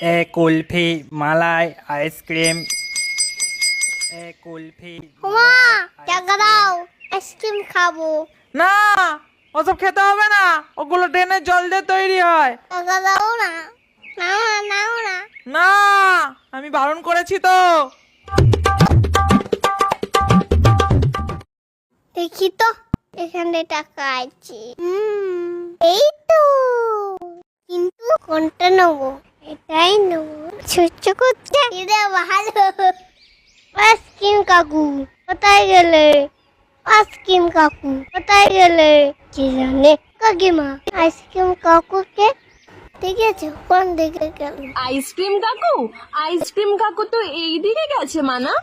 এ কুলফি মালাই ice cream এ কুলফি ওমা টাকা দাও, আইসক্রিম খাবো। না, ওসব খেতে হবে না, ওগুলো ড্রেনের জল দিয়ে তৈরি হয়। টাকা দাও না, নাও না, নাও না। না, আমি বারণ করেছি তো। দেখি তো এখানে টাকা আছে। এই তো, কিন্তু কোনটা নেবো? এটাই নেবো। ছোট্ট করছে এটা ভালো। আইসক্রিম কাকু কোথায় গেলে? আইসক্রিম কাকু কোথায় গেলে? কি জানে কাকিমা আইসক্রিম কাকুকে দেখেছো? কোন দিকে গেল? আইসক্রিম কাকু তো এই দিকে গেছে মানা।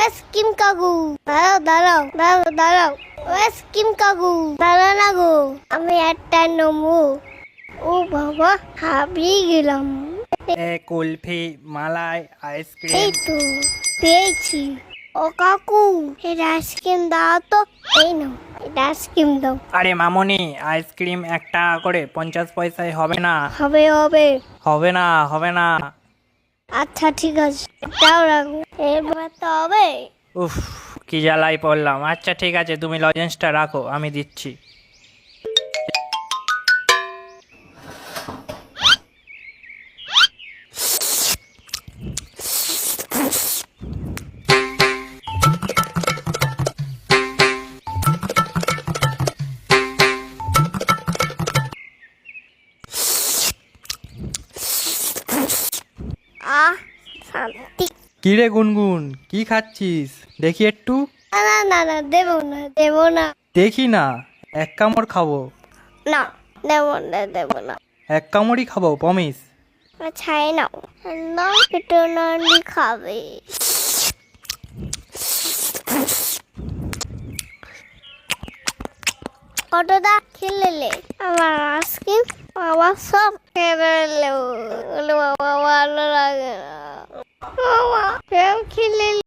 আইসক্রিম কাকু দাঁড়াও, দাঁড়াও, দাঁড়াও, দাঁড়াও। আইসক্রিম কাকু দাঁড়া না গো, আমি একটা নেবো। ও বাবা, হারিয়ে গেলাম। এ কুলফি মালাই এই আইসক্রিম তো পেয়েছি। ও কাকু এটা আইসক্রিম দাও তো। এই নাও, এটা আইসক্রিম দাও। আরে মামনি, আইসক্রিম 1 টাকা করে, 50 পয়সায় হবে না। হবে হবে। হবে না, হবে না। আচ্ছা ঠিক আছে, এটাও রাখো। এবার তো হবে। উফ, কি জ্বালাই পড়লাম। আচ্ছা ঠিক আছে, তুমি লজেন্সটা রাখো, আমি দিচ্ছি। আহ, শান্তি। কি রে গুনগুন, কি খাচ্ছিস? দেখি একটু। না না না না, দেবো না, দেবো না। দেখি না, 1 কামড় খাবো। না, দেবো না, দেবো না। 1 কামড়ই খাবো, প্রমিস। ছাই নাও, না একটু নানি খাবে। কতটা খেলেলে আমার আইসক্রিম, বাবা সব খেলে বাবা, ভালো লাগে না। বাবা কেউ খেলে